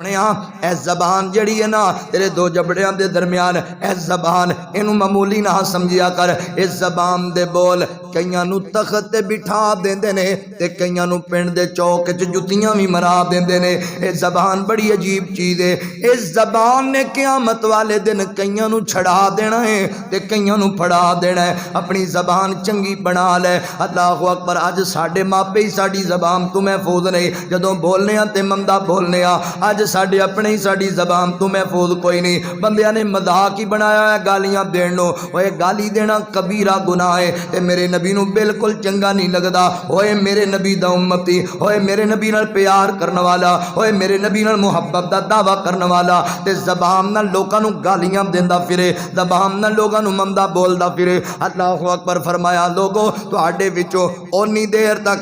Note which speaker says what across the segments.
Speaker 1: اے زبان جڑی ہے نا تیرے دو جبڑیاں دے درمیان، اے زبان اینو معمولی نہ سمجھیا کر، اس زبان دے بول کئیاں نو تخت تے بٹھا دیندے نے تے کئیاں نو پنڈ دے چوک وچ جتیاں وی مرا دیندے نے۔ اے زبان بڑی عجیب چیز ہے، اس زبان نے قیامت والے دن کئیاں نو چھڑا دینا ہے تے کئیاں نو پھڑا دینا ہے۔ اپنی زبان چنگی بنا لے۔ اللہ اکبر، اج ساڈے ماپے ہی ساڈی زبان تو محفوظ نہیں، جدوں بولنے ہاں تے مندہ بولنے ہاں، اج ساڈے اپنے ہی ساڈی زبان تو محفوظ کوئی نہیں۔ بندیاں نے مذاق ہی بنایا ہے گالیاں دین نو، اوے گالی دینا کبیرہ گناہ ہے تے میرے نبی نو بالکل چنگا نہیں لگدا۔ اوے میرے نبی دا امتی، اوے میرے نبی نال پیار کرن والا، اوے میرے نبی نال محبت دا دعویٰ کرن والا تے زبان نال لوکاں نو گالیاں دیندا پھرے، زبان نال لوکاں نو مندہ بولدا پھرے۔ اللہ اکبر، فرمایا لوگو تہاڈے وچوں اونی دیر تک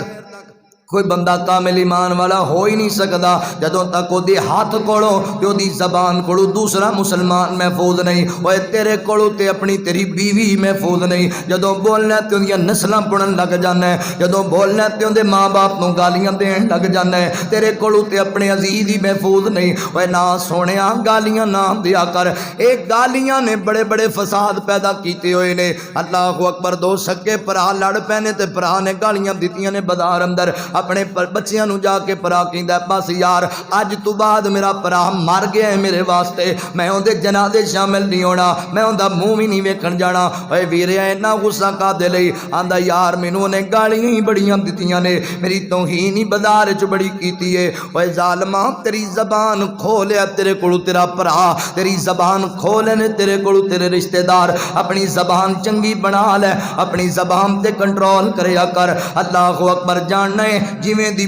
Speaker 1: کوئی بندہ کامل ایمان والا ہو ہی نہیں سکدا جدوں تک او دی ہاتھ کولوں تے او دی زبان کولوں دوسرا مسلمان محفوظ نہیں۔ اوے تیرے کولوں تے اپنی تیری بیوی محفوظ نہیں، جدوں بولنا تے اندیاں نسلاں پڑھن لگ جانا ہے، جدوں بولنا تے اندے ماں باپ نوں گالیاں دین لگ جانا ہے، تیرے کولوں تے اپنے عزیز ہی محفوظ نہیں۔ اوے نا سونیا گالیاں نہ دیا کر، اے گالیاں نے بڑے بڑے فساد پیدا کیتے ہوئے نے۔ اللہ اکبر، دو سکے بھرا لڑ پینے تے بھرا نے گالیاں دتیاں نے بازار اندر، اپنے بچیاں نو جا کے پرا کیندا بس یار اج تو بعد میرا پرا مر گیا ہے میرے واسطے، میں اودے جنازے شامل نہیں ہونا، میں اوندا منہ بھی نہیں ویکھن جانا۔ اے ویرے اینا غصہ کا دے لئی آندا یار مینوں نے گالیاں ہی بڑیاں دتیاں نے، میری توہین ہی بازار وچ بڑی کیتی ہے۔ اوے ظالما تیری زبان کھولیا تیرے کولوں تیرا پرا، تیری زبان کھولے نے تیرے کولوں تیرے رشتہ دار، اپنی زبان چنگی بنا لے، اپنی زبان تے کنٹرول کریا کر۔ اللہ اکبر، جاننا ہے جویں دی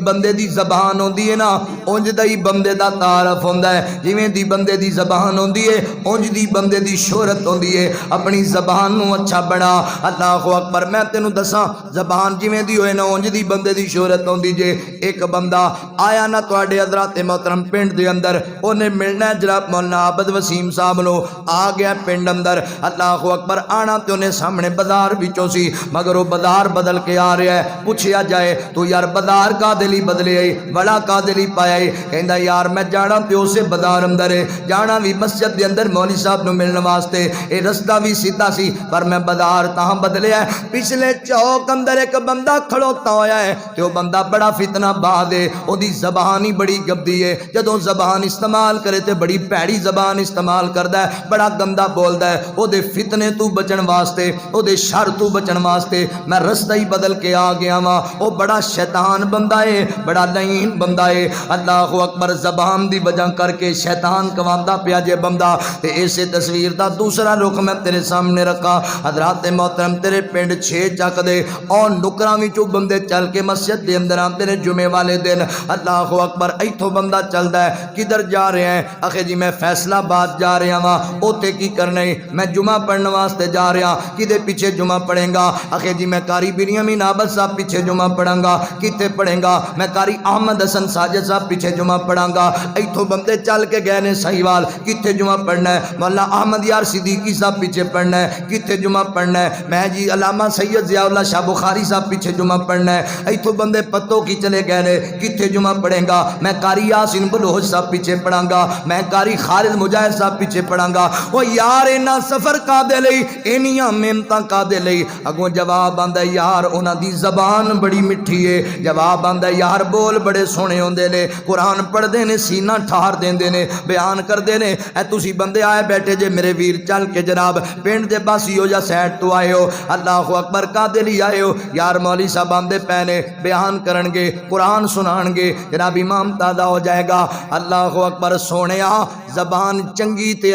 Speaker 1: بندے دی زبان ہوندی ہے نا اونج دا ہی بندے دا تعارف ہوندا ہے، جویں دی بندے دی زبان ہوندی ہے اونج دی بندے دی شہرت ہوندی ہے۔ اپنی زبان نو اچھا بنا۔ اللہ اکبر، میں تینوں دساں زبان جویں دی ہوئے نا اونج دی بندے دی شہرت ہوندی جے۔ ایک بندہ آیا نا تواڈے حضرات محترم پنڈ دے اندر، اونے ملنا ہے جناب مولانا عابد وسیم صاحب نو، آ گیا پنڈ اندر۔ اللہ اکبر، آنا تے اونے سامنے بازار وچوں سی، مگر وہ بازار بدل کے آ رہا ہے۔ پوچھیا جائے تو یار بازار کا دلی بدلے آئی، بڑا کا دلی پایا ہے؟ کہندا یار میں جانا پیو سے بازار اندر ہے، جانا بھی مسجد دے اندر مولوی صاحب نو ملن واسطے، اے رستہ بھی سیدھا سی پر میں بازار تاں بدلے ہے۔ پچھلے چوک اندر ایک بندہ کھڑوتا ہویا ہے تے او بندہ بڑا فتنہ باز ہے، او دی زبان ہی بڑی گندی ہے، جدوں زبان استعمال کرے تے بڑی پیڑی زبان استعمال کردا ہے، بڑا گندا بولدا ہے۔ او دے فتنے تو بچن واسطے، او دے شر تو بچن واسطے میں رستہ ہی بدل کے آ گیا وا۔ او بڑا شیطان بندہ ہے، بڑا لعین بندہ ہے۔ اللہ اکبر، زبان دی وجہ کر کے شیطان کواندا پیا جے بندہ۔ تے اسے تصویر دا دوسرا رخ میں تیرے سامنے رکھا۔ حضرات محترم تیرے پنڈ 6 چک دے اور نکراں وچوں بندے چل کے مسجد دے اندر آندے نے جمعے والے دن۔ اللہ اکبر، ایتھوں بندہ چلدا ہے، کدھر جا رہے ہیں؟ آخے جی میں فیصلہ آباد جا رہا ہاں۔ اوتے کی کرنا ہے؟ میں جمعہ پڑھنے واسطے جا رہا، کدے پیچھے جمعہ پڑھیں گا؟ آخے جی میں قاری بنیامین عابد صاحب پیچھے جمعہ پڑھاں گا۔ کتے پڑھیں گا؟ میں قاری احمد حسن ساجد صاحب پیچھے جمعہ پڑھاں گا۔ ایتھوں بندے چل کے گئے نے سہیوال، کتے جمعہ پڑھنا ہے؟ مولا احمد یار صدیقی صاحب پیچھے پڑھنا ہے، کتے جمعہ پڑھنا ہے؟ میں جی علامہ سید ضیاء اللہ شاہ بخاری صاحب پیچھے جمعہ پڑھنا ہے۔ ایتھوں بندے پتوں کی چلے گئے نے، کتے جمعہ پڑھیں گا؟ میں قاری یاسین بلوچ صاحب پیچھے پڑھاں گا، میں قاری خالد مجاہد صاحب پیچھے پڑھاں گا۔ وہ یار اینا سفر کا دے لئی، اینیاں محنتاں کا دے لئی؟ اگوں جواب آندا یار انہاں دی زبان بڑی مٹھی ہے، جواب آندا یار بول بڑے سونے ہوندے نے، قرآن پڑھ دے نے، سینہ ٹھار دیندے نے، بیان کر دے نے۔ اے تسی بندے آئے بیٹھے جے میرے ویر چل کے جناب پنڈ دے باسیو یا سیڈ تو آئے ہو، اللہ اکبر کا دے لی آئے ہو؟ یار مولوی صاحب آندے پینے بیان کرن گے، قرآن سنان گے، جناب امام تازہ ہو جائے گا۔ اللہ اکبر، سونیا زبان چنگی تے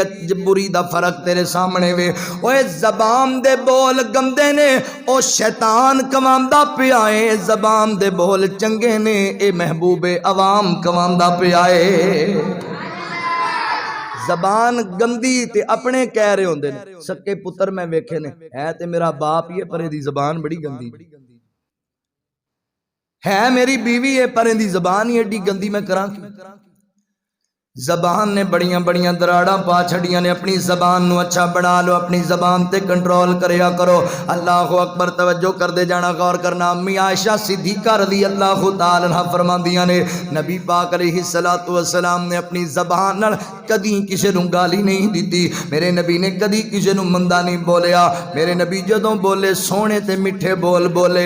Speaker 1: بری دا فرق تیرے سامنے وے۔ اوے زبان دے بول گندے نے، او شیطان کماندا پیا اے، زبان دے بول چنگے نے، اے محبوب عوام کماندا پیا اے۔ زبان گندی تے اپنے کہہ رہے ہوندے نے، سکے پتر میں ویکھے نے، ہے تے میرا باپ ہی ہے پر دی زبان بڑی گندی ہے، میری بیوی ہے پر دی زبان ہی ایڈی گندی، میں کراں کی؟ زبان نے بڑیاں بڑیاں دراڑاں پا چھڑیاں نے، اپنی زبان نو اچھا بنا لو، اپنی زبان تے کنٹرول کریا کرو۔ اللہ اکبر، توجہ کر دے جانا، غور کرنا۔ امی عائشہ صدیقہ رضی اللہ تعالی عنہ فرماندیاں نے نبی پاک علیہ الصلوۃ والسلام نے اپنی زبان نال کدی کسے نوں گالی نہیں دیتی، میرے نبی نے کدی کسے نوں مندا نہیں بولیا، میرے نبی جدوں بولے سونے تے میٹھے بول بولے۔